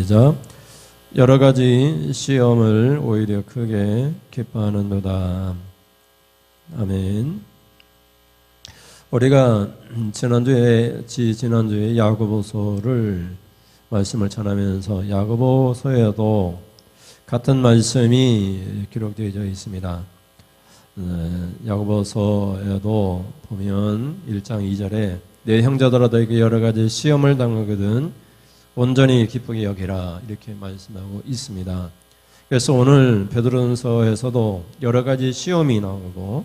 시작. 여러 가지 시험을 오히려 크게 기뻐하는도다. 아멘. 우리가 지난주에 야고보서를 말씀을 전하면서 야고보서에도 같은 말씀이 기록되어 있습니다. 야고보서에도 보면 1장 2절에 내 형제들아 너에게 여러 가지 시험을 당하거든 온전히 기쁘게 여기라 이렇게 말씀하고 있습니다. 그래서 오늘 베드로전서에서도 여러 가지 시험이 나오고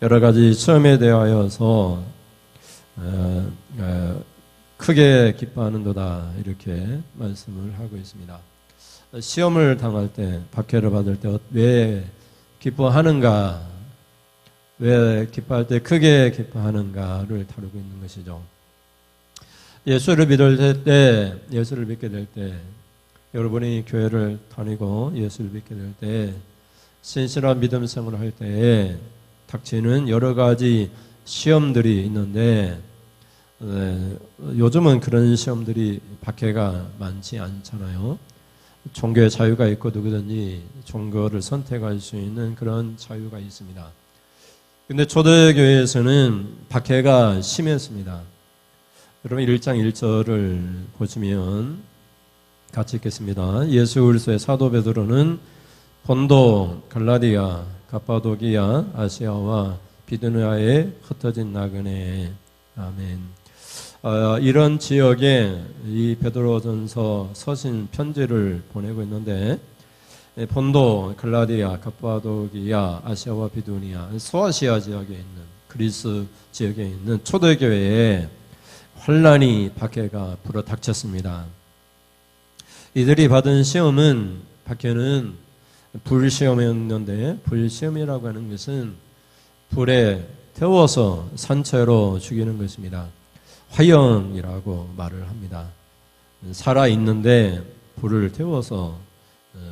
여러 가지 시험에 대하여서 크게 기뻐하는도다 이렇게 말씀을 하고 있습니다. 시험을 당할 때, 박해를 받을 때 왜 기뻐하는가, 왜 기뻐할 때 크게 기뻐하는가를 다루고 있는 것이죠. 예수를 믿게 될 때, 여러분이 교회를 다니고 예수를 믿게 될 때, 신실한 믿음 생활을 할 때에 닥치는 여러 가지 시험들이 있는데, 요즘은 그런 시험들이 박해가 많지 않잖아요. 종교의 자유가 있고 누구든지 종교를 선택할 수 있는 그런 자유가 있습니다. 근데 초대교회에서는 박해가 심했습니다. 여러분 1장 1절을 보시면 같이 읽겠습니다. 예수 그리스도의 사도 베드로는 본도, 갈라디아, 갑바도기아, 아시아와 비두니아에 흩어진 나그네. 아멘. 이런 지역에 이 베드로전서 서신 편지를 보내고 있는데 본도, 갈라디아, 갑바도기아, 아시아와 비두니아, 소아시아 지역에 있는 그리스 지역에 있는 초대교회에 환란이 박해가 불어닥쳤습니다. 이들이 받은 시험은 박해는 불시험이었는데 불시험이라고 하는 것은 불에 태워서 산채로 죽이는 것입니다. 화형이라고 말을 합니다. 살아있는데 불을 태워서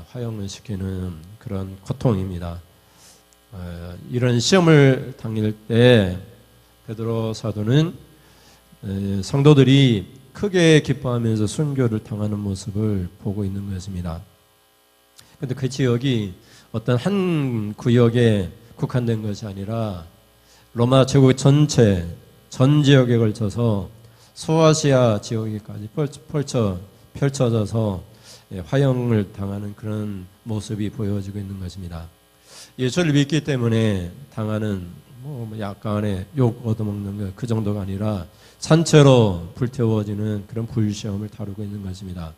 화형을 시키는 그런 고통입니다. 이런 시험을 당할 때 베드로 사도는 성도들이 크게 기뻐하면서 순교를 당하는 모습을 보고 있는 것입니다. 그런데 그 지역이 어떤 한 구역에 국한된 것이 아니라 로마 제국 전체 전 지역에 걸쳐서 소아시아 지역에까지 펼쳐져서 화형을 당하는 그런 모습이 보여지고 있는 것입니다. 예수를 믿기 때문에 당하는 약간의 욕 얻어먹는 것 그 정도가 아니라 산채로 불태워지는 그런 불시험을 다루고 있는 것입니다.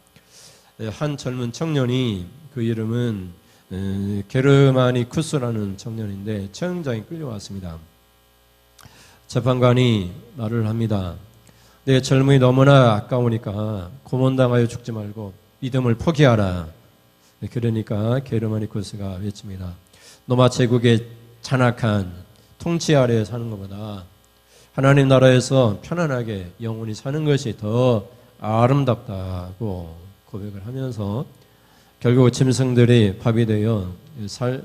한 젊은 청년이 그 이름은 게르마니쿠스라는 청년인데 처형장에 끌려왔습니다. 재판관이 말을 합니다. 내 젊음이 너무나 아까우니까 고문당하여 죽지 말고 믿음을 포기하라. 그러니까 게르마니쿠스가 외칩니다. 로마 제국의 잔악한 통치 아래에 사는 것보다 하나님 나라에서 편안하게 영원히 사는 것이 더 아름답다고 고백을 하면서 결국 짐승들이 밥이 되어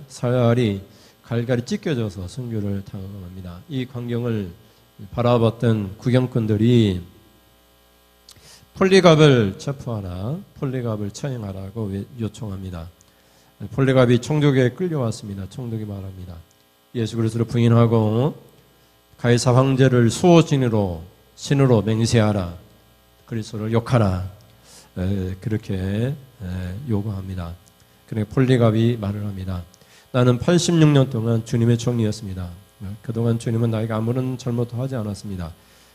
살알이 갈갈이 찢겨져서 순교를 당합니다. 이 광경을 바라봤던 구경꾼들이 폴리갑을 체포하라, 폴리갑을 처형하라고 요청합니다. 폴리갑이 총독에 끌려왔습니다. 총독이 말합니다. 예수 그리스도를 부인하고 가이사 황제를 수호신으로 맹세하라, 그리스도를 욕하라, 그렇게 요구합니다. 그러니까 폴리갑이 말을 합니다. 나는 86년 동안 주님의 종이었습니다. 그동안 주님은 나에게 아무런 잘못도 하지 않았습니다.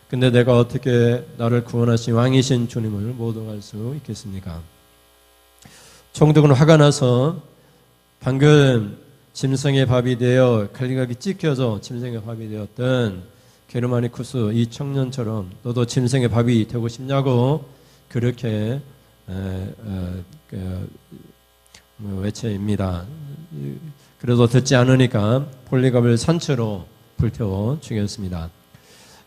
근데 내가 어떻게 나를 구원하신 왕이신 주님을 모독할 수 있겠습니까? 총독은 화가 나서 방금 짐승의 밥이 되어 갈기갈기 찢겨져 짐승의 밥이 되었던 게르마니쿠스 이 청년처럼 너도 짐승의 밥이 되고 싶냐고 그렇게 외쳐입니다. 그래도 듣지 않으니까 폴리갑을 산채로 불태워 죽였습니다.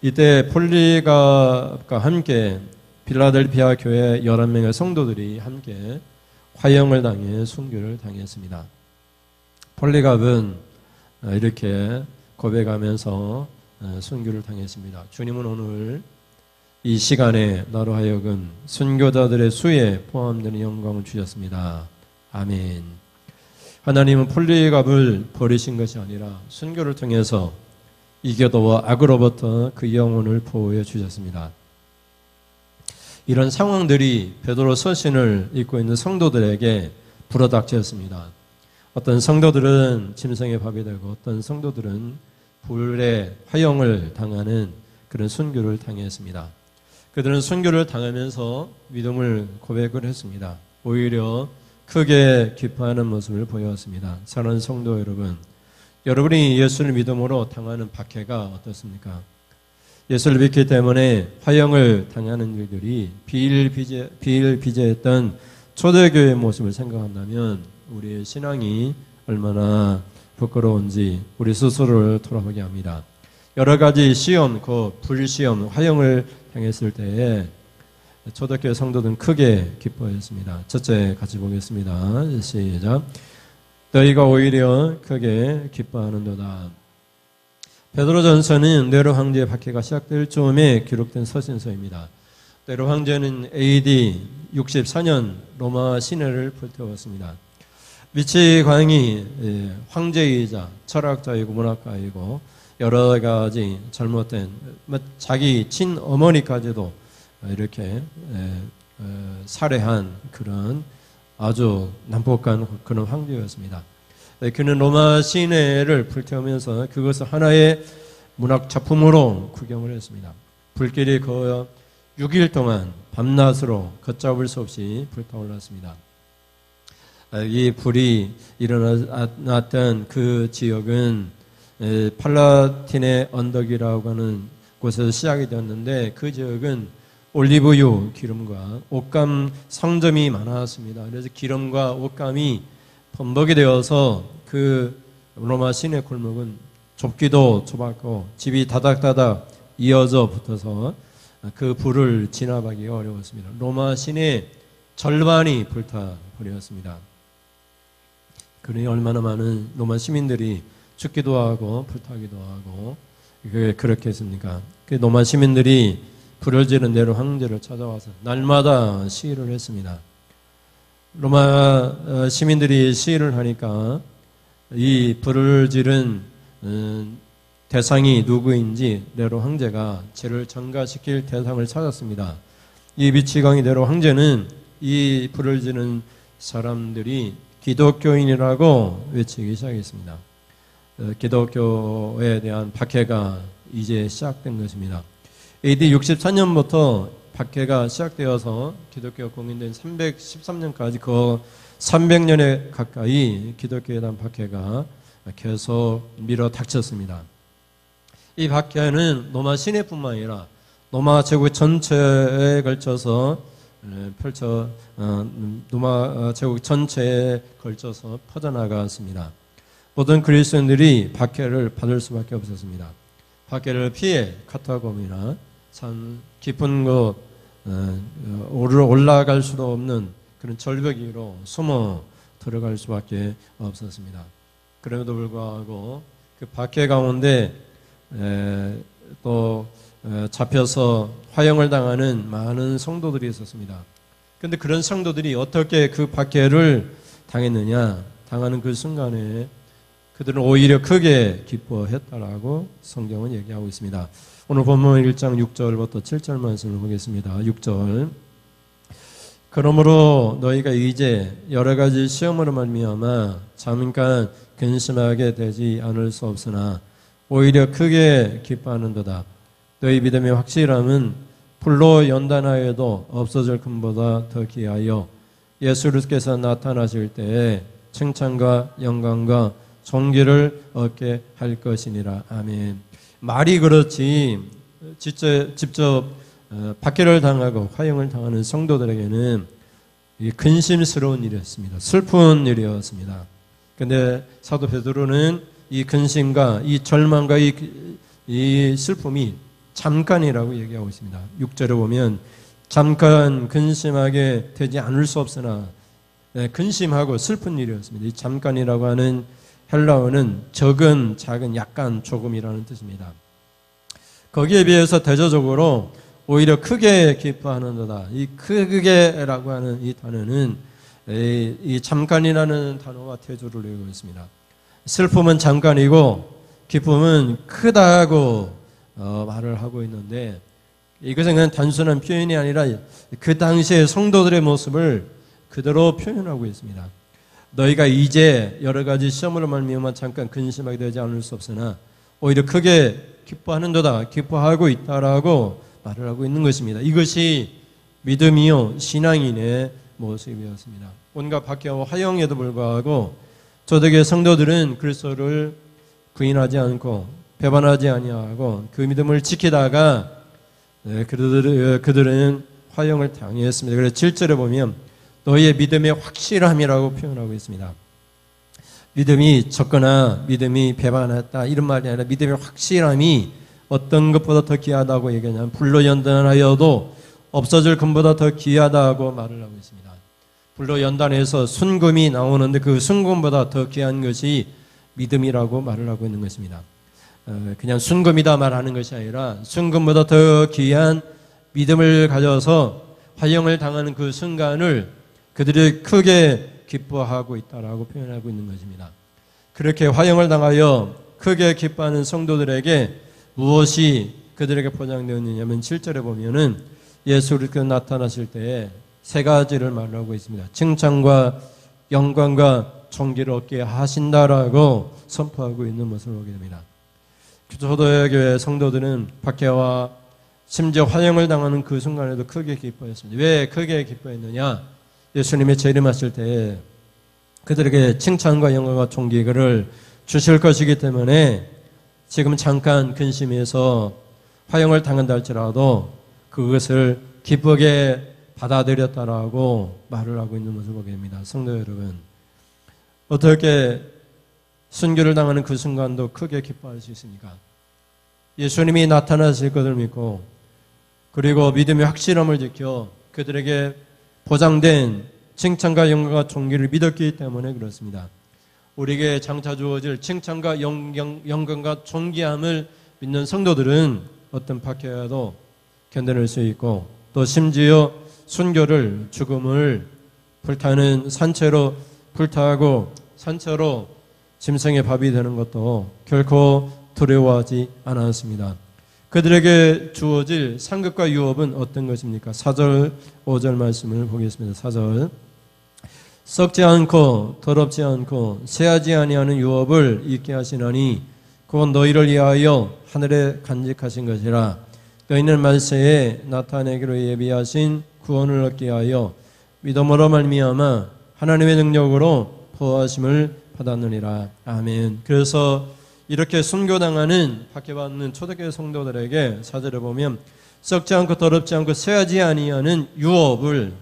이때 폴리갑과 함께 빌라델피아 교회 11명의 성도들이 함께 화형을 당해 순교를 당했습니다. 폴리갑은 이렇게 고백하면서 순교를 당했습니다. 주님은 오늘 이 시간에 나로 하여금 순교자들의 수에 포함되는 영광을 주셨습니다. 아멘. 하나님은 폴리갑을 버리신 것이 아니라 순교를 통해서 이교도와 악으로부터 그 영혼을 보호해 주셨습니다. 이런 상황들이 베드로 서신을 읽고 있는 성도들에게 불어닥쳤습니다. 어떤 성도들은 짐승의 밥이 되고 어떤 성도들은 불의 화형을 당하는 그런 순교를 당했습니다. 그들은 순교를 당하면서 믿음을 고백을 했습니다. 오히려 크게 기뻐하는 모습을 보였습니다. 사랑하는 성도 여러분, 여러분이 예수를 믿음으로 당하는 박해가 어떻습니까? 예수를 믿기 때문에 화형을 당하는 일들이 비일비재했던 초대교회의 모습을 생각한다면 우리의 신앙이 얼마나 부끄러운지 우리 스스로를 돌아보게 합니다. 여러 가지 시험, 불시험, 화형을 당했을 때에 초대교회 성도들은 크게 기뻐했습니다. 첫째 같이 보겠습니다. 시작. 너희가 오히려 크게 기뻐하는도다. 베드로전서는 네로 황제의 박해가 시작될 즈음에 기록된 서신서입니다. 네로 황제는 AD 64년 로마 시내를 불태웠습니다. 미치 광이 황제이자 철학자이고 문학가이고 여러 가지 잘못된 자기 친어머니까지도 이렇게 살해한 그런 아주 난폭한 그런 황제였습니다. 그는 로마 시내를 불태우면서 그것을 하나의 문학 작품으로 구경을 했습니다. 불길이 그 6일 동안 밤낮으로 걷잡을 수 없이 불타올랐습니다. 이 불이 일어났던 그 지역은 팔라틴의 언덕이라고 하는 곳에서 시작이 되었는데 그 지역은 올리브유 기름과 옷감 상점이 많았습니다. 그래서 기름과 옷감이 범벅이 되어서 그 로마 시내 골목은 좁기도 좁았고 집이 다닥다닥 이어져 붙어서 그 불을 진압하기가 어려웠습니다. 로마 시내 절반이 불타버렸습니다. 그러니 얼마나 많은 로마 시민들이 죽기도 하고 불타기도 하고 그렇게 했습니까? 그 로마 시민들이 불을 지른 네로 황제를 찾아와서 날마다 시위를 했습니다. 로마 시민들이 시위를 하니까 이 불을 지른 대상이 누구인지 네로 황제가 죄를 전가시킬 대상을 찾았습니다. 이 미치광이 네로 황제는 이 불을 지른 사람들이 기독교인이라고 외치기 시작했습니다. 기독교에 대한 박해가 이제 시작된 것입니다. AD 64년부터 박해가 시작되어서 기독교가 공인된 313년까지 그 300년에 가까이 기독교에 대한 박해가 계속 밀어닥쳤습니다. 이 박해는 로마 시내뿐만 아니라 로마 제국 전체에 걸쳐서 로마 제국 전체에 걸쳐서 퍼져나갔습니다. 모든 그리스도인들이 박해를 받을 수밖에 없었습니다. 박해를 피해 카타콤이나 참 깊은 곳 올라갈 수도 없는 그런 절벽 위로 숨어 들어갈 수밖에 없었습니다. 그럼에도 불구하고 그 박해 가운데 또 잡혀서 화형을 당하는 많은 성도들이 있었습니다. 그런데 그런 성도들이 어떻게 그 박해를 당했느냐? 당하는 그 순간에 그들은 오히려 크게 기뻐했다라고 성경은 얘기하고 있습니다. 오늘 본문 1장 6절부터 7절 말씀을 보겠습니다. 6절. 그러므로 너희가 이제 여러 가지 시험으로 말미암아 잠깐 근심하게 되지 않을 수 없으나 오히려 크게 기뻐하는도다. 너희 믿음의 확실함은 불로 연단하여도 없어질 금보다 더 귀하여 예수께서 나타나실 때에 칭찬과 영광과 존귀를 얻게 할 것이니라. 아멘. 말이 그렇지 직접 박해를 당하고 화형을 당하는 성도들에게는 근심스러운 일이었습니다. 슬픈 일이었습니다. 그런데 사도 베드로는 이 근심과 이 절망과 이 슬픔이 잠깐이라고 얘기하고 있습니다. 6절에 보면 잠깐 근심하게 되지 않을 수 없으나 근심하고 슬픈 일이었습니다. 이 잠깐이라고 하는 헬라어는 적은, 작은, 약간, 조금이라는 뜻입니다. 거기에 비해서 대조적으로 오히려 크게 기뻐하는도다. 이 크게라고 하는 이 단어는 이 잠깐이라는 단어와 태조를 이루고 있습니다. 슬픔은 잠깐이고 기쁨은 크다고 말을 하고 있는데, 이것은 그냥 단순한 표현이 아니라 그 당시의 성도들의 모습을 그대로 표현하고 있습니다. 너희가 이제 여러 가지 시험으로 말미암아 잠깐 근심하게 되지 않을 수 없으나 오히려 크게 기뻐하는도다, 기뻐하고 있다라고 말을 하고 있는 것입니다. 이것이 믿음이요 신앙인의 모습이었습니다. 온갖 박해와 화형에도 불구하고 초대교회 성도들은 그리스도를 부인하지 않고 배반하지 아니하고 그 믿음을 지키다가 그들은 화형을 당했습니다. 그래서 7절에 보면 너희의 믿음의 확실함이라고 표현하고 있습니다. 믿음이 적거나 믿음이 배반했다 이런 말이 아니라 믿음의 확실함이 어떤 것보다 더 귀하다고 얘기하냐면 불로 연단하여도 없어질 금보다 더 귀하다고 말을 하고 있습니다. 불로 연단해서 순금이 나오는데 그 순금보다 더 귀한 것이 믿음이라고 말을 하고 있는 것입니다. 그냥 순금이다 말하는 것이 아니라 순금보다 더 귀한 믿음을 가져서 화형을 당하는 그 순간을 그들이 크게 기뻐하고 있다라고 표현하고 있는 것입니다. 그렇게 화형을 당하여 크게 기뻐하는 성도들에게 무엇이 그들에게 포장되었느냐면 7절에 보면은 예수 그리스도 나타나실 때에 세 가지를 말하고 있습니다. 칭찬과 영광과 존귀를 얻게 하신다라고 선포하고 있는 모습을 보게 됩니다. 초대교회 교회 성도들은 박해와 심지어 화형을 당하는 그 순간에도 크게 기뻐했습니다. 왜 크게 기뻐했느냐? 예수님이 재림하실 때 그들에게 칭찬과 영광과 존귀를 주실 것이기 때문에 지금 잠깐 근심해서 화형을 당한다 할지라도 그것을 기쁘게 받아들였다라고 말을 하고 있는 모습을 보게 됩니다. 성도 여러분, 어떻게 순교를 당하는 그 순간도 크게 기뻐할 수 있습니까? 예수님이 나타나실 것을 믿고 그리고 믿음의 확실함을 지켜 그들에게 보장된 칭찬과 영광과 존귀를 믿었기 때문에 그렇습니다. 우리에게 장차 주어질 칭찬과 영광과 존귀함을 믿는 성도들은 어떤 박해와도 견뎌낼 수 있고 또 심지어 순교를 죽음을 불타는 산채로 불타고 산채로 짐승의 밥이 되는 것도 결코 두려워하지 않았습니다. 그들에게 주어질 상급과 유업은 어떤 것입니까? 4절 5절 말씀을 보겠습니다. 4절 썩지 않고 더럽지 않고 새하지 아니하는 유업을 있게 하시나니 그건 너희를 위하여 하늘에 간직하신 것이라. 너희는 말세에 나타내기로 예비하신 구원을 얻게 하여 믿음으로 말미암아 하나님의 능력으로 보호하심을 받았느니라. 아멘. 그래서 이렇게 순교당하는 박해받는 초대교회 성도들에게 4절에 보면 썩지 않고 더럽지 않고 쇠하지 아니하는 유업을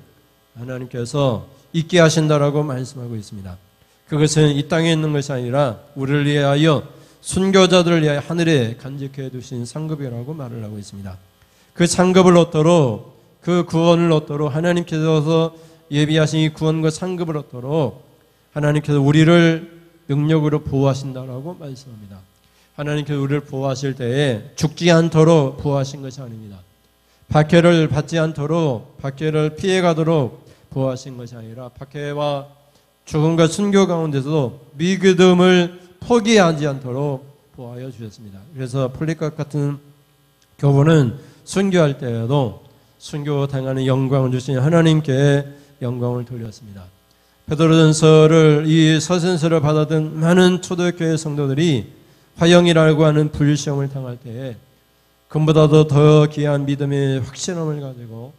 하나님께서 있게 하신다라고 말씀하고 있습니다. 그것은 이 땅에 있는 것이 아니라 우리를 위하여 순교자들을 위하여 하늘에 간직해 두신 상급이라고 말을 하고 있습니다. 그 상급을 얻도록 그 구원을 얻도록 하나님께서 예비하신 이 구원과 상급을 얻도록 하나님께서 우리를 능력으로 보호하신다라고 말씀합니다. 하나님께서 우리를 보호하실 때에 죽지 않도록 보호하신 것이 아닙니다. 박해를 받지 않도록 박해를 피해가도록 보호하신 것이 아니라 박해와 죽음과 순교 가운데서도 믿음을 포기하지 않도록 보호하여 주셨습니다. 그래서 폴리carp 같은 교부는 순교할 때에도 순교 당하는 영광을 주신 하나님께 영광을 돌렸습니다. 베드로전서를 이 서신서를 받았던 많은 초대교회 성도들이 화형이라고 하는 불시험을 당할 때에 금보다도 더 귀한 믿음의 확신함을 가지고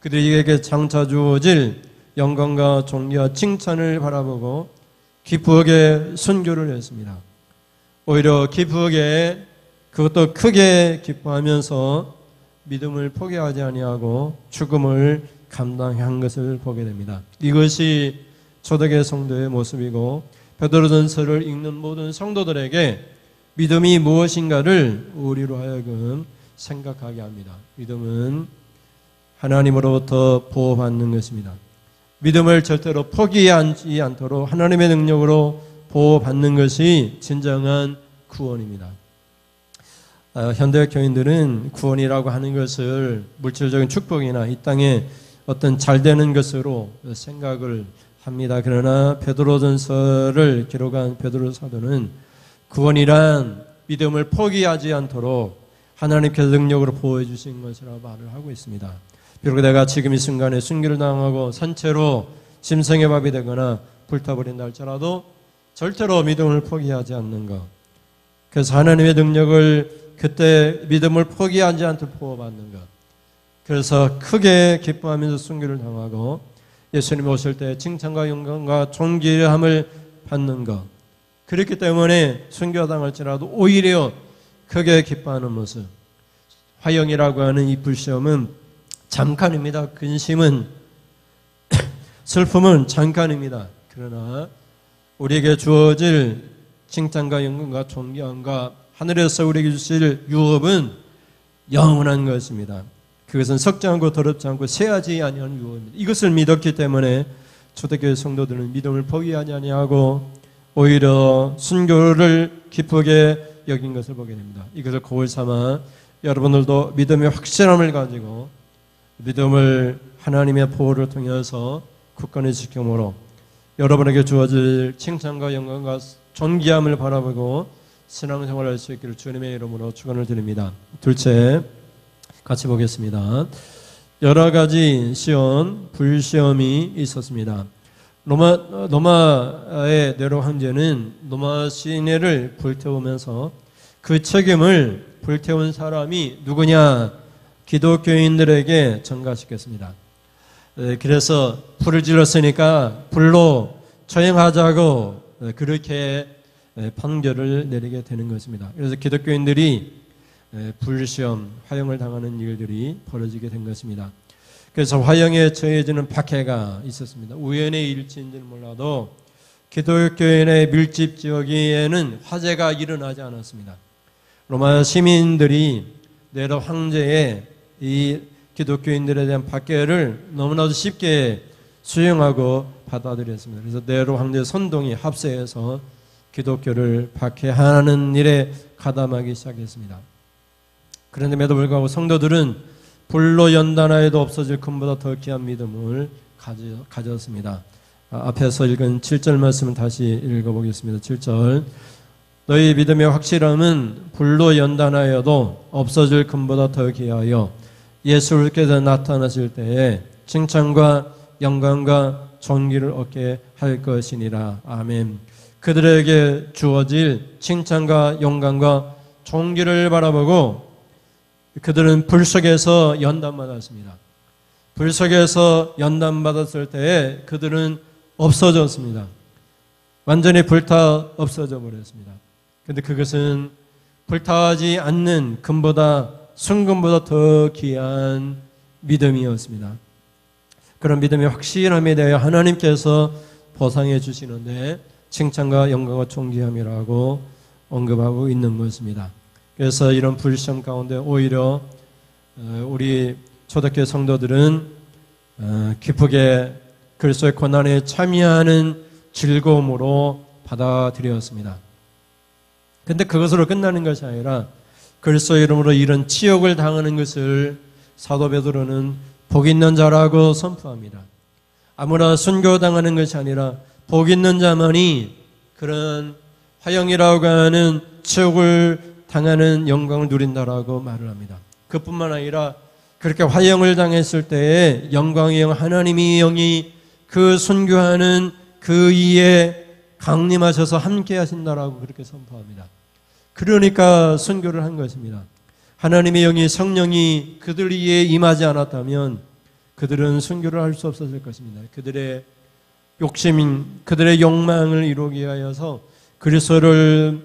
그들에게 장차 주어질 영광과 존귀와 칭찬을 바라보고 기쁘게 순교를 했습니다. 오히려 기쁘게 그것도 크게 기뻐하면서 믿음을 포기하지 아니하고 죽음을 감당한 것을 보게 됩니다. 이것이 초대교회 성도의 모습이고 베드로전서를 읽는 모든 성도들에게 믿음이 무엇인가를 우리로 하여금 생각하게 합니다. 믿음은 하나님으로부터 보호받는 것입니다. 믿음을 절대로 포기하지 않도록 하나님의 능력으로 보호받는 것이 진정한 구원입니다. 현대 교인들은 구원이라고 하는 것을 물질적인 축복이나 이 땅에 어떤 잘 되는 것으로 생각을 합니다. 그러나 베드로전서를 기록한 베드로 사도는 구원이란 믿음을 포기하지 않도록 하나님께서 능력으로 보여주신 것이라고 말을 하고 있습니다. 비록 내가 지금 이 순간에 순교를 당하고 산채로 짐승의 밥이 되거나 불타버린다 할지라도 절대로 믿음을 포기하지 않는 것. 그래서 하나님의 능력을 그때 믿음을 포기하지 않도록 보호받는 것. 그래서 크게 기뻐하면서 순교를 당하고 예수님 오실 때 칭찬과 영광과 존귀함을 받는 것. 그렇기 때문에 순교당할지라도 오히려 크게 기뻐하는 모습. 화형이라고 하는 이 불시험은 잠깐입니다. 근심은 슬픔은 잠깐입니다. 그러나 우리에게 주어질 칭찬과 영광과 존귀함과 하늘에서 우리에게 주실 유업은 영원한 것입니다. 그것은 썩지 않고 더럽지 않고 쇠하지 아니하는 유업입니다. 이것을 믿었기 때문에 초대교회 성도들은 믿음을 포기하지 아니하고 오히려 순교를 기쁘게 여긴 것을 보게 됩니다. 이것을 고을 삼아 여러분들도 믿음의 확실함을 가지고 믿음을 하나님의 보호를 통해서 굳건히 지킴으로 여러분에게 주어질 칭찬과 영광과 존귀함을 바라보고 신앙생활을 할 수 있기를 주님의 이름으로 축원을 드립니다. 둘째, 같이 보겠습니다. 여러 가지 시험, 불시험이 있었습니다. 로마의 네로 황제는 로마 시내를 불태우면서 그 책임을 불태운 사람이 누구냐? 기독교인들에게 전가시켰습니다. 그래서 불을 질렀으니까 불로 처형하자고 그렇게 판결을 내리게 되는 것입니다. 그래서 기독교인들이 불시험, 화형을 당하는 일들이 벌어지게 된 것입니다. 그래서 화형에 처해지는 박해가 있었습니다. 우연의 일치인지는 몰라도 기독교인의 밀집 지역에는 화재가 일어나지 않았습니다. 로마 시민들이 네로 황제의 이 기독교인들에 대한 박해를 너무나도 쉽게 수용하고 받아들였습니다. 그래서 네로 황제 선동이 합세해서 기독교를 박해하는 일에 가담하기 시작했습니다. 그런데에도 불구하고 성도들은 불로 연단하여도 없어질 금보다 더 귀한 믿음을 가졌습니다. 앞에서 읽은 7절 말씀을 다시 읽어보겠습니다. 7절 너희 믿음의 확실함은 불로 연단하여도 없어질 금보다 더 귀하여 예수께서 나타나실 때에 칭찬과 영광과 존귀를 얻게 할 것이니라. 아멘. 그들에게 주어질 칭찬과 영광과 존귀를 바라보고 그들은 불 속에서 연단받았습니다. 불 속에서 연단받았을 때에 그들은 없어졌습니다. 완전히 불타 없어져 버렸습니다. 그런데 그것은 불타지 않는 금보다 순금보다 더 귀한 믿음이었습니다. 그런 믿음의 확실함에 대하여 하나님께서 보상해 주시는데 칭찬과 영광과 존귀함이라고 언급하고 있는 것입니다. 그래서 이런 불시험 가운데 오히려 우리 초대교회 성도들은 기쁘게 그리스도의 고난에 참여하는 즐거움으로 받아들였습니다. 그런데 그것으로 끝나는 것이 아니라 그리스도의 이름으로 이런 치욕을 당하는 것을 사도 베드로는 복 있는 자라고 선포합니다. 아무나 순교당하는 것이 아니라 복 있는 자만이 그런 화형이라고 하는 치욕을 당하는 영광을 누린다라고 말을 합니다. 그뿐만 아니라 그렇게 화형을 당했을 때에 영광의 영 하나님의 영이 그 순교하는 그 이에 강림하셔서 함께 하신다라고 그렇게 선포합니다. 그러니까 순교를 한 것입니다. 하나님의 영이 성령이 그들 위에 임하지 않았다면 그들은 순교를 할 수 없었을 것입니다. 그들의 욕심, 그들의 욕망을 이루기 위하여서 그리스도를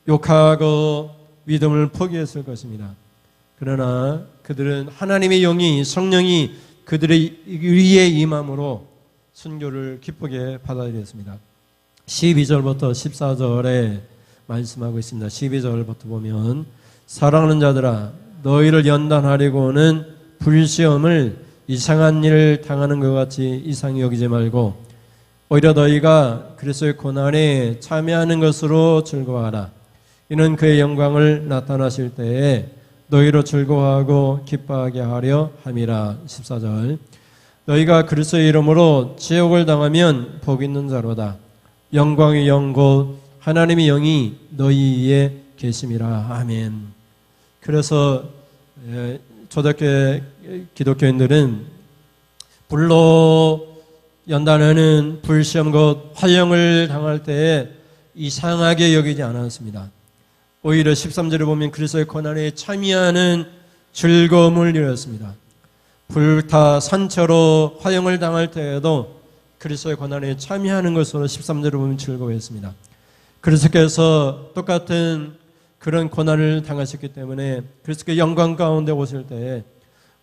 욕하고 믿음을 포기했을 것입니다. 그러나 그들은 하나님의 영이 성령이 그들의 위에 임함으로 순교를 기쁘게 받아들였습니다. 12절부터 14절에 말씀하고 있습니다. 12절부터 보면 사랑하는 자들아 너희를 연단하려고는 불시험을 이상한 일을 당하는 것 같이 이상히 여기지 말고 오히려 너희가 그리스도의 고난에 참여하는 것으로 즐거워하라. 이는 그의 영광을 나타나실 때에 너희로 즐거워하고 기뻐하게 하려 함이라. 14절. 너희가 그리스도의 이름으로 지옥을 당하면 복 있는 자로다. 영광의 영 곧 하나님의 영이 너희에 계심이라. 아멘. 그래서 초대교회 기독교인들은 불로 연단하는 불시험 곧 화형을 당할 때에 이상하게 여기지 않았습니다. 오히려 13절에 보면 그리스도의 고난에 참여하는 즐거움을 누렸습니다. 불타 산처로 화형을 당할 때에도 그리스도의 고난에 참여하는 것으로 13절에 보면 즐거워했습니다. 그리스도께서 똑같은 그런 고난을 당하셨기 때문에 그리스도의 영광 가운데 오실 때에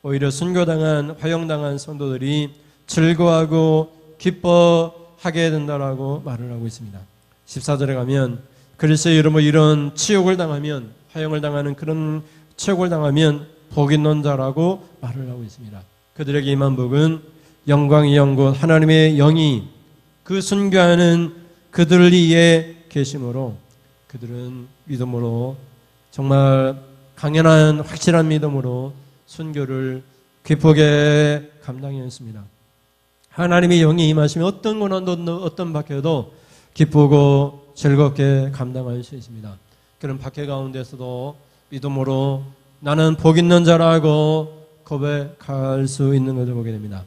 오히려 순교당한 화형당한 성도들이 즐거워하고 기뻐하게 된다라고 말을 하고 있습니다. 14절에 가면 그리스도의 이름으로 이런 치욕을 당하면 화형을 당하는 그런 치욕을 당하면 복 있는 자라고 말을 하고 있습니다. 그들에게 임한 복은 영광의 영 곧 하나님의 영이 그 순교하는 그들 위에 계심으로 그들은 믿음으로 정말 강연한 확실한 믿음으로 순교를 기쁘게 감당했습니다. 하나님의 영이 임하시면 어떤 고난도 어떤 박해도 기쁘고 즐겁게 감당할 수 있습니다. 그런 박해 가운데서도 믿음으로 나는 복 있는 자라고 고백할 수 있는 것을 보게 됩니다.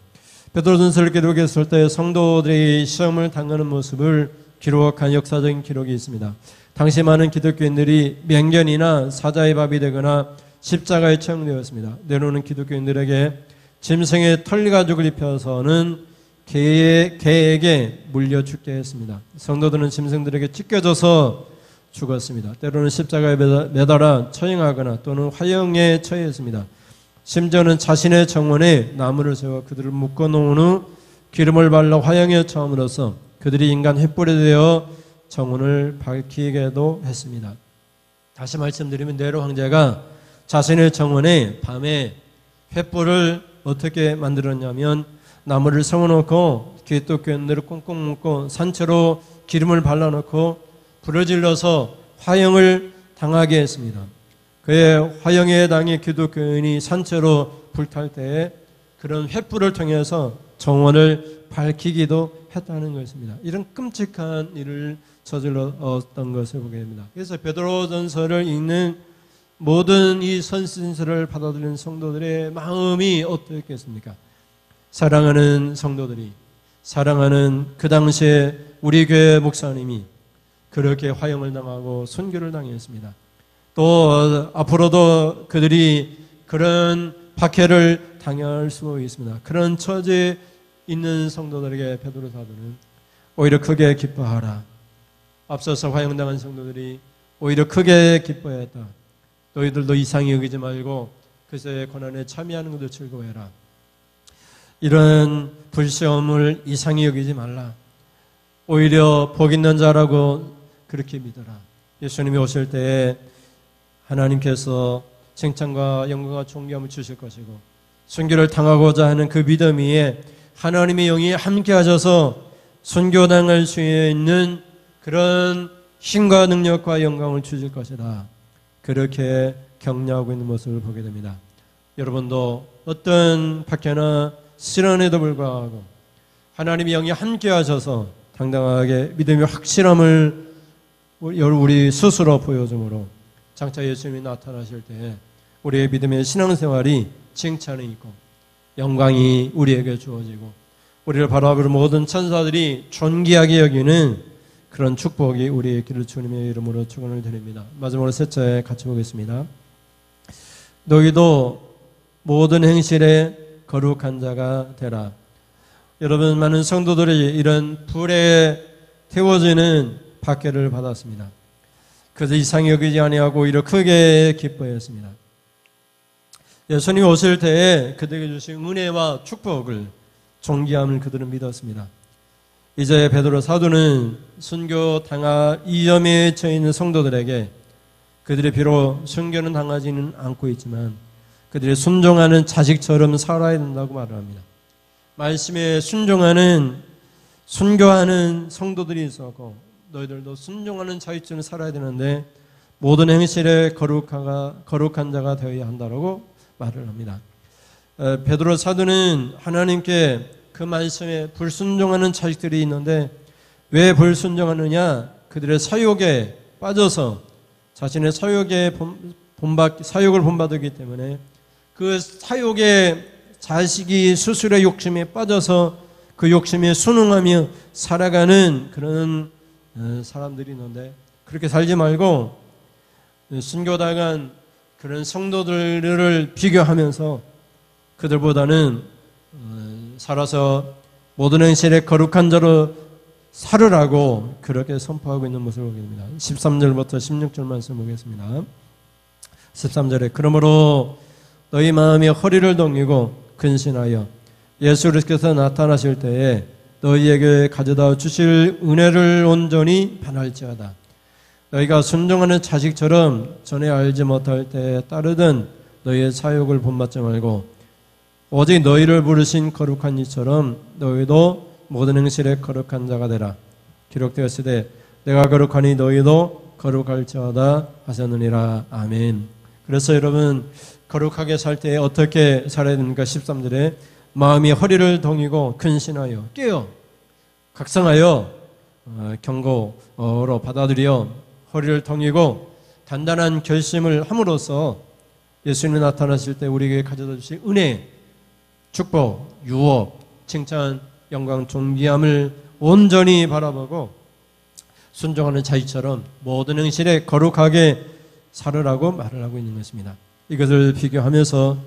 베드로전서를 기록했을 때 성도들이 시험을 당하는 모습을 기록한 역사적인 기록이 있습니다. 당시 많은 기독교인들이 맹견이나 사자의 밥이 되거나 십자가에 처형되었습니다. 내려오는 기독교인들에게 짐승의 털 가죽을 입혀서는 개에게 물려 죽게 했습니다. 성도들은 짐승들에게 찢겨져서 죽었습니다. 때로는 십자가에 매달아 처형하거나 또는 화형에 처했습니다. 심지어는 자신의 정원에 나무를 세워 그들을 묶어놓은 후 기름을 발라 화형에 처함으로써 그들이 인간 횃불이 되어 정원을 밝히게도 했습니다. 다시 말씀드리면 네로 황제가 자신의 정원에 밤에 횃불을 어떻게 만들었냐면 나무를 세워놓고 기독교인들을 꽁꽁 묶고 산채로 기름을 발라놓고 불을 질러서 화형을 당하게 했습니다. 그의 화형에 당해 기독교인이 산채로 불탈 때에 그런 횃불을 통해서 정원을 밝히기도 했다는 것입니다. 이런 끔찍한 일을 저질렀던 것을 보게 됩니다. 그래서 베드로전서를 읽는 모든 이 선신서를 받아들이는 성도들의 마음이 어떻겠습니까? 사랑하는 성도들이, 사랑하는 그 당시에 우리 교회 목사님이 그렇게 화형을 당하고 순교를 당했습니다. 또 앞으로도 그들이 그런 박해를 당할 수 있습니다. 그런 처지에 있는 성도들에게 베드로 사도는 오히려 크게 기뻐하라. 앞서서 화형당한 성도들이 오히려 크게 기뻐했다. 너희들도 이상히 여기지 말고 그리스도의 고난에 참여하는 것도 즐거워해라. 이런 불시험을 이상히 여기지 말라. 오히려 복 있는 자라고 그렇게 믿어라. 예수님이 오실 때에 하나님께서 칭찬과 영광과 존귀함을 주실 것이고 순교를 당하고자 하는 그 믿음 위에 하나님의 영이 함께 하셔서 순교당할 수 있는 그런 힘과 능력과 영광을 주실 것이다. 그렇게 격려하고 있는 모습을 보게 됩니다. 여러분도 어떤 박해나 시련에도 불구하고 하나님의 영이 함께 하셔서 당당하게 믿음의 확실함을 우리 스스로 보여줌으로 장차 예수님이 나타나실 때 우리의 믿음의 신앙생활이 칭찬이 있고 영광이 우리에게 주어지고 우리를 바라보는 모든 천사들이 존귀하게 여기는 그런 축복이 우리의 길을 주님의 이름으로 축원을 드립니다. 마지막으로 셋째 같이 보겠습니다. 너희도 모든 행실에 거룩한 자가 되라. 여러분, 많은 성도들이 이런 불에 태워지는 박해를 받았습니다. 그래서 이상히 여기지 아니하고 오히려 크게 기뻐했습니다. 예수님이 오실 때에 그들에게 주신 은혜와 축복을 존귀함을 그들은 믿었습니다. 이제 베드로 사도는 순교 당할 위험에 처해 있는 성도들에게 그들이 비록 순교는 당하지는 않고 있지만 그들이 순종하는 자식처럼 살아야 된다고 말을 합니다. 말씀에 순종하는 순교하는 성도들이 있었고 너희들도 순종하는 자식처럼 살아야 되는데 모든 행실에 거룩한 자가 되어야 한다라고 말을 합니다. 베드로 사도는 하나님께 그 말씀에 불순종하는 자식들이 있는데 왜 불순종하느냐? 그들의 사욕에 빠져서 자신의 사욕을 본받기 때문에 그 사욕에 자식이 스스로의 욕심에 빠져서 그 욕심에 순응하며 살아가는 그런 사람들이 있는데 그렇게 살지 말고 순교당한 그런 성도들을 비교하면서 그들보다는 살아서 모든 행실에 거룩한 자로 살으라고 그렇게 선포하고 있는 모습을 보게 됩니다. 13절부터 16절 말씀 보겠습니다. 13절에 그러므로 너희 마음이 허리를 동이고 근신하여 예수 그리스도께서 나타나실 때에 너희에게 가져다 주실 은혜를 온전히 받을지어다. 너희가 순종하는 자식처럼 전에 알지 못할 때에 따르던 너희의 사욕을 본받지 말고 오직 너희를 부르신 거룩한 이처럼 너희도 모든 행실에 거룩한 자가 되라. 기록되었으되 내가 거룩하니 너희도 거룩할지어다 하셨느니라. 아멘. 그래서 여러분 거룩하게 살 때 어떻게 살아야 됩니까? 13절에 마음이 허리를 동이고 근신하여 깨어 각성하여 경고로 받아들여 허리를 동이고 단단한 결심을 함으로써 예수님이 나타나실 때 우리에게 가져다 주실 은혜, 축복, 유업, 칭찬, 영광, 존귀함을 온전히 바라보고 순종하는 자식처럼 모든 행실에 거룩하게 살으라고 말을 하고 있는 것입니다. 이것을 비교하면서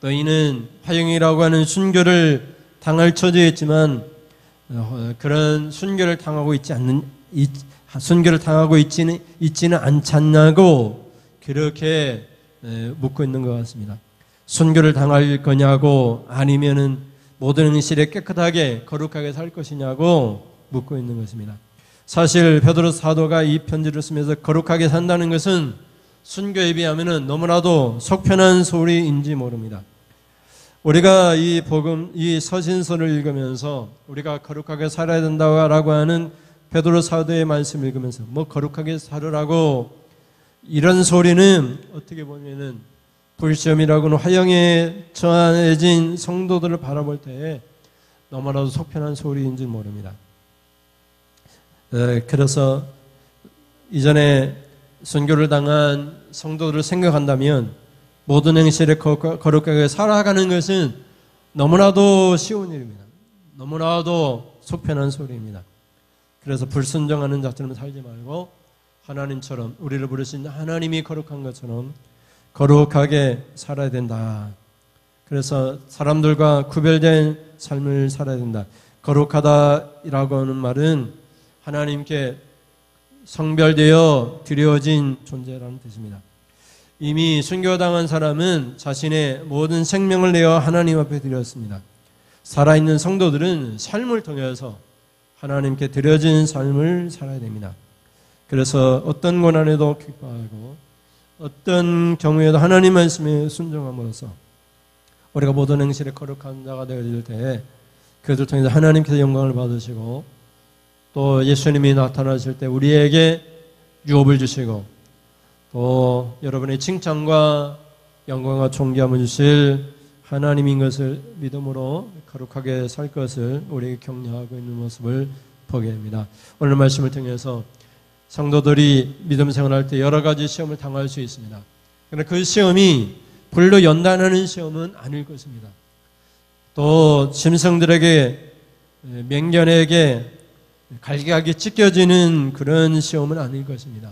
너희는 화형이라고 하는 순교를 당할 처지에 있지만 그런 순교를 당하고 있지는 않잖냐고 그렇게 묻고 있는 것 같습니다. 순교를 당할 거냐고 아니면은 모든 행실에 깨끗하게 거룩하게 살 것이냐고 묻고 있는 것입니다. 사실 베드로 사도가 이 편지를 쓰면서 거룩하게 산다는 것은 순교에 비하면 너무나도 속편한 소리인지 모릅니다. 우리가 이 서신서를 읽으면서 우리가 거룩하게 살아야 된다고 하는 베드로 사도의 말씀을 읽으면서 뭐 거룩하게 살으라고 이런 소리는 어떻게 보면은 불시험이라고는 화형에 처해진 성도들을 바라볼 때에 너무나도 속편한 소리인지 모릅니다. 그래서 이전에 순교를 당한 성도들을 생각한다면 모든 행실에 거룩하게 살아가는 것은 너무나도 쉬운 일입니다. 너무나도 속편한 소리입니다. 그래서 불순종하는 자처럼 살지 말고 하나님처럼 우리를 부르신 하나님이 거룩한 것처럼 거룩하게 살아야 된다. 그래서 사람들과 구별된 삶을 살아야 된다. 거룩하다라고 하는 말은 하나님께 성별되어 드려진 존재라는 뜻입니다. 이미 순교당한 사람은 자신의 모든 생명을 내어 하나님 앞에 드렸습니다. 살아있는 성도들은 삶을 통해서 하나님께 드려진 삶을 살아야 됩니다. 그래서 어떤 고난에도 기뻐하고 어떤 경우에도 하나님 말씀에 순종함으로써 우리가 모든 행실에 거룩한 자가 되어질 때 그것을 통해서 하나님께서 영광을 받으시고 또 예수님이 나타나실 때 우리에게 유업을 주시고 또 여러분의 칭찬과 영광과 존귀함을 주실 하나님인 것을 믿음으로 거룩하게 살 것을 우리에게 격려하고 있는 모습을 보게 됩니다. 오늘 말씀을 통해서 성도들이 믿음 생활할 때 여러 가지 시험을 당할 수 있습니다. 그러나 그 시험이 불로 연단하는 시험은 아닐 것입니다. 또 짐승들에게 맹견에게 갈기하게 찢겨지는 그런 시험은 아닐 것입니다.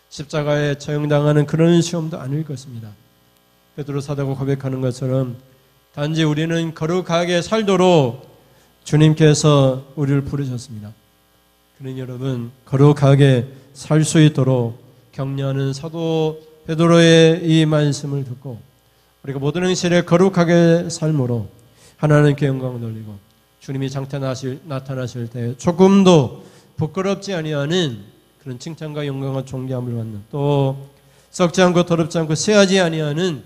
십자가에 처형당하는 그런 시험도 아닐 것입니다. 베드로 사도가 고백하는 것처럼 단지 우리는 거룩하게 살도록 주님께서 우리를 부르셨습니다. 그러니 여러분 거룩하게 살 수 있도록 격려하는 사도 베드로의 이 말씀을 듣고 우리가 모든 행실에 거룩하게 삶으로 하나님께 영광을 돌리고 주님이 나타나실 때 조금도 부끄럽지 아니하는 그런 칭찬과 영광과 존귀함을 받는 또 썩지 않고 더럽지 않고 쇠하지 아니하는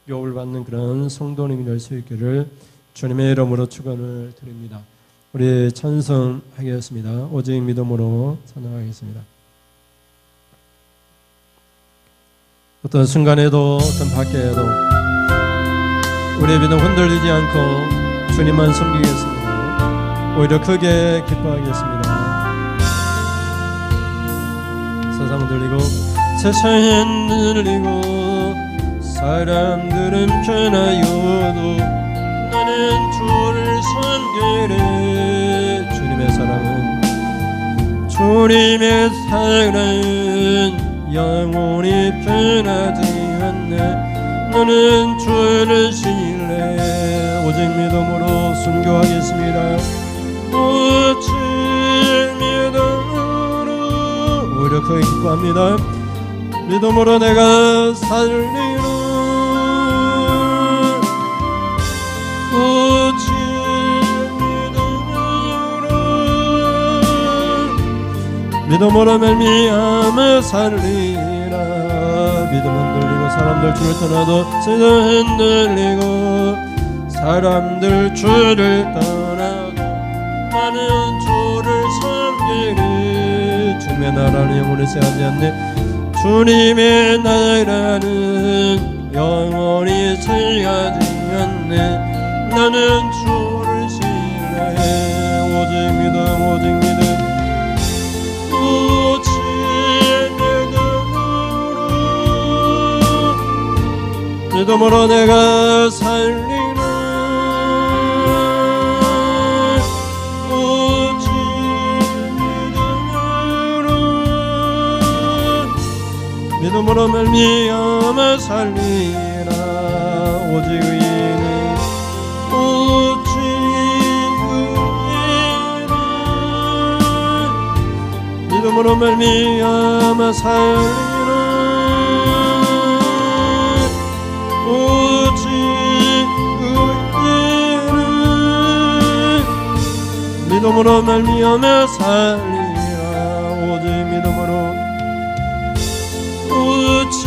유업을 받는 그런 성도님이 될 수 있기를 주님의 이름으로 축원을 드립니다. 우리 찬송하겠습니다. 오직 믿음으로 찬양하겠습니다. 어떤 순간에도 어떤 밖에도 우리의 믿음 흔들리지 않고 주님만 섬기겠습니다. 오히려 크게 기뻐하겠습니다. 세상 들리고 세상은 들리고 사람들은 변하여도 나는 주를 섬기리. 주님의 사랑은 영원히 변하지 않네. 너는 주를 신뢰 오직 믿음으로 순교하겠습니다. 오직 믿음으로 오히려 크게 기뻐합니다. 믿음으로 내가 살리라. 오직 믿음으로 말미암아 살리라. 믿음 흔들리고 사람들 주를 떠나도 믿음 흔들리고 사람들 주를 떠나도 나는 주를 섬기리. 주님의 나라는 영원히 새하지 않네. 주님의 나라는 영원히 새하지 않네. 나는 주를 신뢰해 오직 믿음 오직 믿음 오직 믿음으로 내가 살리라. 오직 믿음으로 말미암아 살리라. 오직 의인은 오직 믿음으로 말미암아 살리라. 오직 의인은 믿음으로 말미암아 살리라. 오직 믿음으로 오직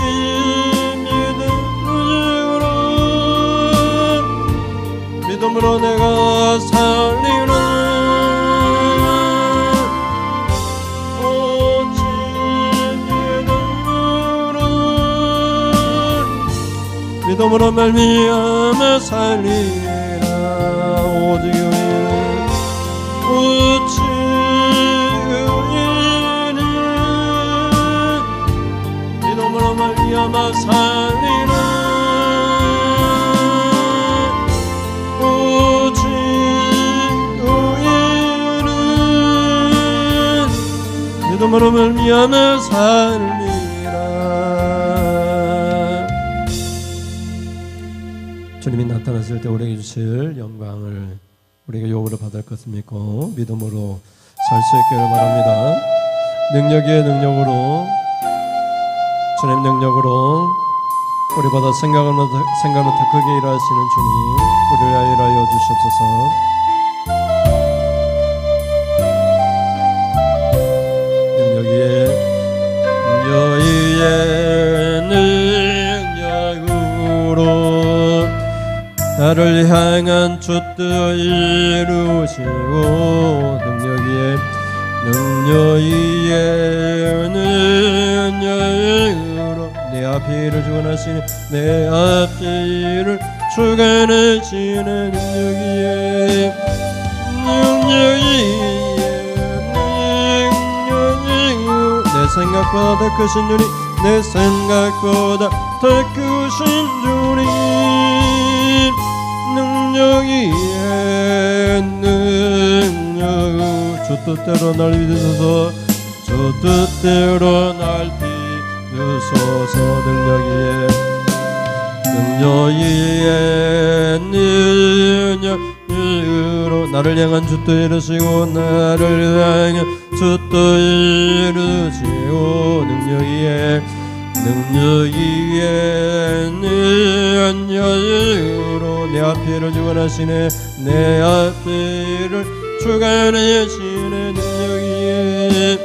믿음으로 내가 살리라. 믿음으로 말미암아 살리라. 오직 의인은 오직 의인은 믿음으로 말미암아 살리라. 오직 의인은 믿음으로 말미암아 살리라. 주님이 나타났을 때 우리에게 주실 영광을 우리가 요구로 받을 것을 믿고 믿음으로 살 수 있기를 바랍니다. 능력 위에 능력으로 주님 능력으로 우리보다 생각보다 더 크게 일하시는 주님 우리를 일하여 주시옵소서. 능력 위에 나를 향한 주 뜻 이루시고 능력 위에 능력으로 내 앞에 일을 주관하시는 내 앞에 일을 주관하시는 능력 위에 내 생각보다 더 크신 주님 내 생각보다 더 크신 주님 능력 위에 능력 주 뜻대로 날 믿으소서. 주 뜻대로 날 믿으소서. 능력 위에 능력으로 나를 향한 주 뜻 이루시고 나를 향한 주 뜻 이루시고 능력 위에 능력으로 내 앞에를 주관하시네 내 앞에를 주관하시네 능력 위에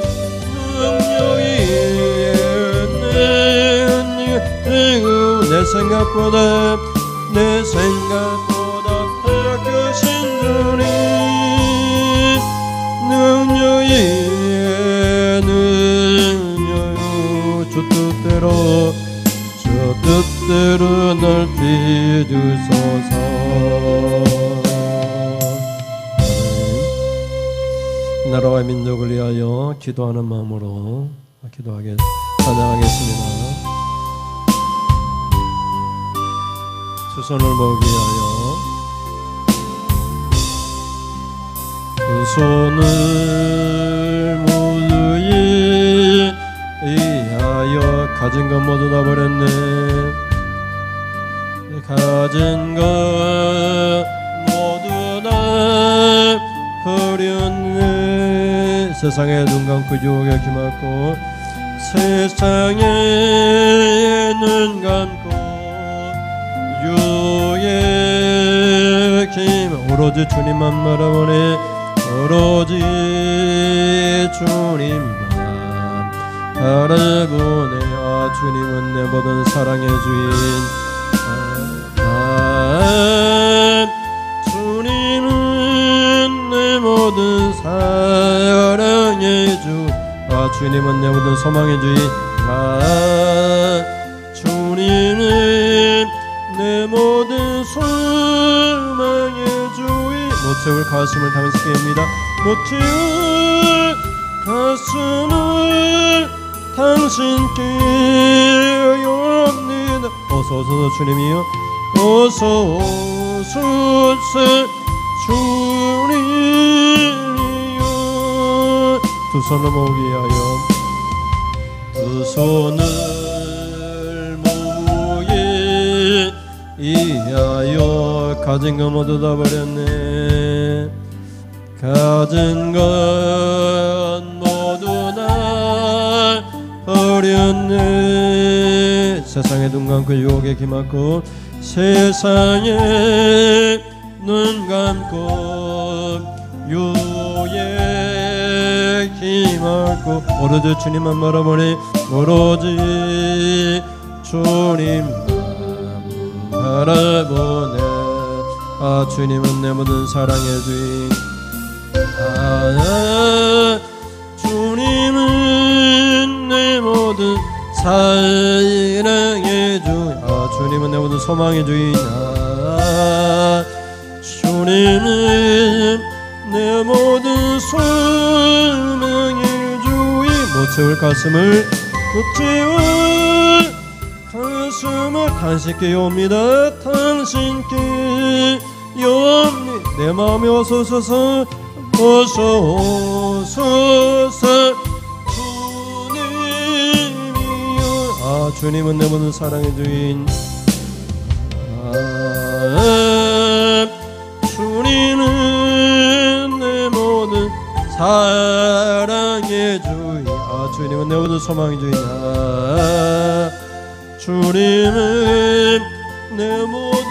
내 생각보다 더 크신 주님 능력 위에 주 뜻대로 주 민족을 위하여 기도하는 마음으로 찬양하겠습니다. 두 손을 모으기 위하여 두 손을 모으기 위하여 가진 것 모두 다 버렸네. 가진 것 모두 다 버렸네. 세상에 눈 감고 유혹에 기막고 세상에 눈 감고 유혹에 기 오로지 주님만 바라보네. 오로지 주님만 바라보네. 아 주님은 내 모든 사랑의 주인. 주님은 내 모든 사랑의 주. 주님은 내 모든 소망의 주인. 주님은 내 모든 소망의 주인. 못 채울 가슴을 당신께 옵니다. 못 채울 가슴을 당신께 옵니다. 어서 오소서 주님이여 어서 오소서 주님이여. 두 손을 모으기 위하여 두 손을 모으기 위하여 가진 것 모두 다 버렸네. 가진 것 모두 다 버렸네. 세상에 눈 감고 유혹에 기막고 세상에 눈 감고 유혹에 기막고 오로지 주님만 바라보니 오로지 주님만 바라보네. 주님은 내 모든 사랑의 주인. 주님은 내 모든 사랑의 주인. 주님은 내 모든 소망의 주인. 주님은 내 모든 소망의 주인. 못 채울 가슴을 당신께 옵니다. 당신께 옵니다. 내 마음에 어서 오소서 어서 오소서 주님이여. 주님은 내 모든 사랑의 주인. 주님은 내 모든 사랑의 주인. 주님은 내 모든 소망의 주인. 주님은 내 모든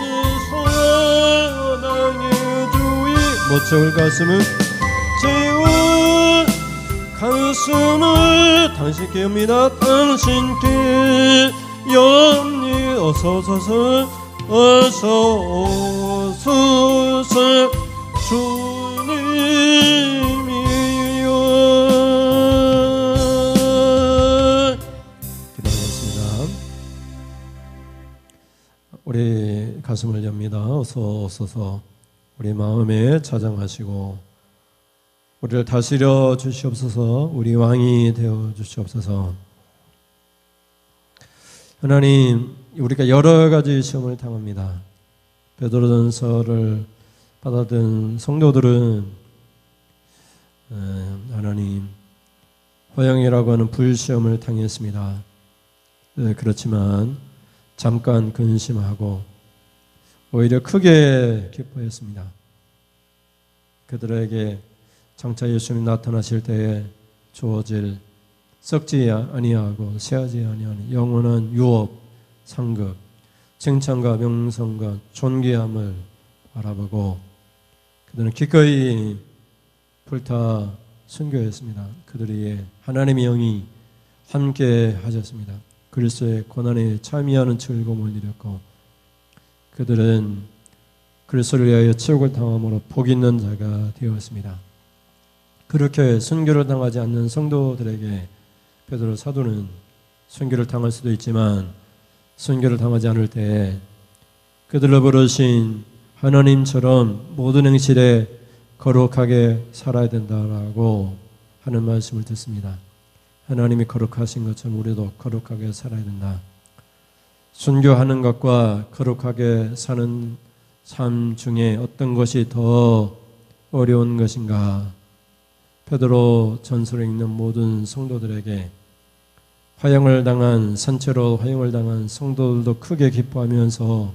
소망의 주인. 못 채울 가슴을 당신께 옵니다. 당신께 옵니다. 어서 오소서 어서 오소서 주님이여. 기도하겠습니다. 우리 가슴을 엽니다. 어서 오소서. 우리 마음에 자장하시고 우리를 다스려 주시옵소서. 우리 왕이 되어 주시옵소서. 하나님, 우리가 여러 가지 시험을 당합니다. 베드로전서를 받아든 성도들은 하나님 화형이라고 하는 불시험을 당했습니다. 그렇지만 잠깐 근심하고 오히려 크게 기뻐했습니다. 그들에게 장차 예수님 나타나실 때에 주어질 썩지 아니하고 쇠하지 아니하는 영원한 유업, 상급, 칭찬과 명성과 존귀함을 바라보고 그들은 기꺼이 불타 순교했습니다. 그들이 하나님의 영이 함께 하셨습니다. 그리스도의 고난에 참여하는 즐거움을 누렸고 그들은 그리스도를 위하여 치욕을 당함으로 복 있는 자가 되었습니다. 그렇게 순교를 당하지 않는 성도들에게 베드로 사도는 순교를 당할 수도 있지만 순교를 당하지 않을 때 그들로 부르신 하나님처럼 모든 행실에 거룩하게 살아야 된다라고 하는 말씀을 듣습니다. 하나님이 거룩하신 것처럼 우리도 거룩하게 살아야 된다. 순교하는 것과 거룩하게 사는 삶 중에 어떤 것이 더 어려운 것인가? 베드로 전서를 읽는 모든 성도들에게 산채로 화형을 당한 성도들도 크게 기뻐하면서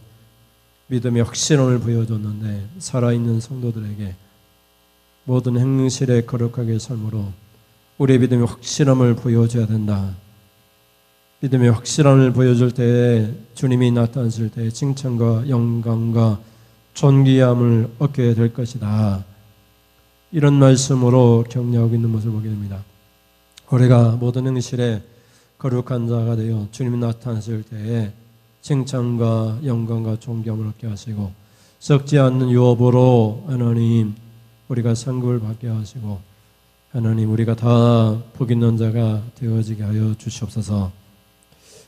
믿음의 확신을 보여줬는데, 살아있는 성도들에게 모든 행실에 거룩하게 삶으로 우리의 믿음의 확실함을 보여줘야 된다. 믿음의 확실함을 보여줄 때에 주님이 나타났을 때 칭찬과 영광과 존귀함을 얻게 될 것이다. 이런 말씀으로 격려하고 있는 모습을 보게 됩니다. 우리가 모든 행실에 거룩한 자가 되어 주님이 나타났을 때에 칭찬과 영광과 존귀함을 얻게 하시고, 썩지 않는 유업으로 하나님 우리가 상급을 받게 하시고, 하나님 우리가 다 복 있는 자가 되어지게 하여 주시옵소서.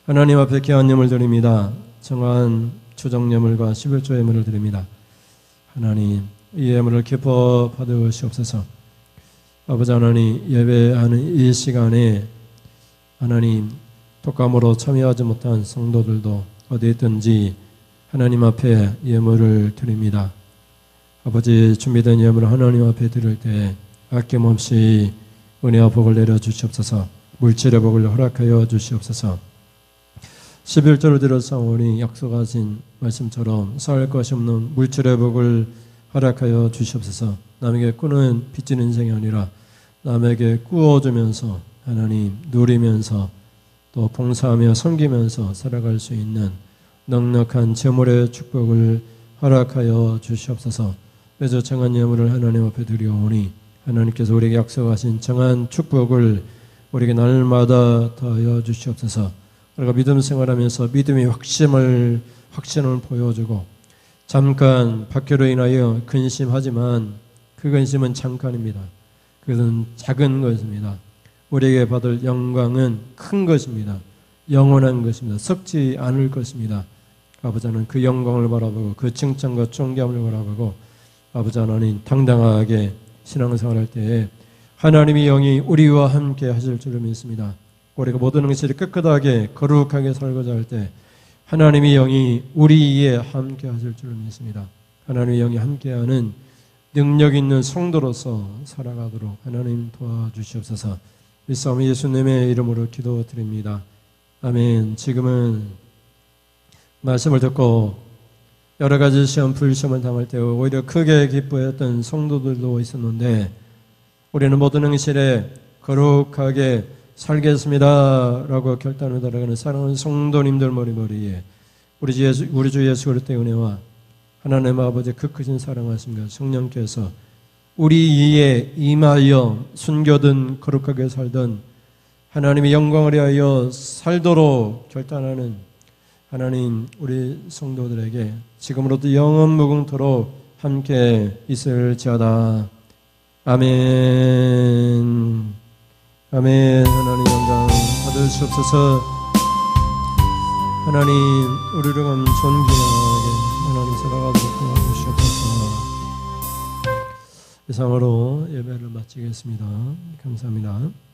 하나님 앞에 귀한 예물 드립니다. 정한 추정 예물과 11조 예물을 드립니다. 하나님 이 예물을 기뻐 받으시옵소서. 아버지 하나님, 예배하는 이 시간에 하나님 독감으로 참여하지 못한 성도들도 어디 있든지 하나님 앞에 예물을 드립니다. 아버지, 준비된 예물을 하나님 앞에 드릴 때 아낌없이 은혜와 복을 내려 주시옵소서. 물질의 복을 허락하여 주시옵소서. 11절을 들어사오니 약속하신 말씀처럼 쌓을 것이 없는 물질의 복을 허락하여 주시옵소서. 남에게 꾸는 빚진 인생이 아니라 남에게 꾸어주면서 하나님 누리면서 또 봉사하며 섬기면서 살아갈 수 있는 넉넉한 재물의 축복을 허락하여 주시옵소서. 매주 정한 예물을 하나님 앞에 드려오니 하나님께서 우리에게 약속하신 정한 축복을 우리에게 날마다 더하여 주시옵소서. 우리가 믿음 생활하면서 믿음의 확신을 보여주고, 잠깐 박해로 인하여 근심하지만 그 근심은 잠깐입니다. 그것은 작은 것입니다. 우리에게 받을 영광은 큰 것입니다. 영원한 것입니다. 썩지 않을 것입니다. 아버지 하나님, 그 영광을 바라보고 그 칭찬과 존귀함을 바라보고 아버지 하나님 당당하게 신앙생활할 때에 하나님의 영이 우리와 함께 하실 줄을 믿습니다. 우리가 모든 행실을 깨끗하게 거룩하게 살고자 할 때 하나님의 영이 우리에 함께 하실 줄을 믿습니다. 하나님의 영이 함께하는 능력 있는 성도로서 살아가도록 하나님 도와주시옵소서. 믿사오며 예수님의 이름으로 기도드립니다. 아멘. 지금은 말씀을 듣고 여러 가지 시험, 불시험을 당할 때 오히려 크게 기뻐했던 성도들도 있었는데, 우리는 모든 행실에 거룩하게 살겠습니다 라고 결단을 달아가는 사랑하는 성도님들 머리머리에 우리 주 예수 그리스도의 은혜와 하나님 아버지의 그 크신 사랑하심과 성령께서 우리 이에 임하여 순교든 거룩하게 살든 하나님의 영광을 위하여 살도록 결단하는 하나님, 우리 성도들에게 지금으로부터 영원 무궁토록 함께 있을지어다. 아멘. 아멘. 하나님 영광 받으시옵소서. 하나님, 우리를 존귀하게 하나님 살아가도록 도와주시옵소서. 이상으로 예배를 마치겠습니다. 감사합니다.